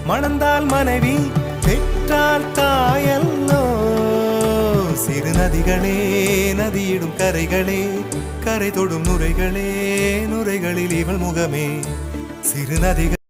மணந்தால் மனைவி பெற்றால் தாயல்லோ சிறு நதிகளே நதியிடும் கரைகளே கரை தொடும் நுரைகளே நுரைகளில் இவள் முகமே சிறு நதிகள்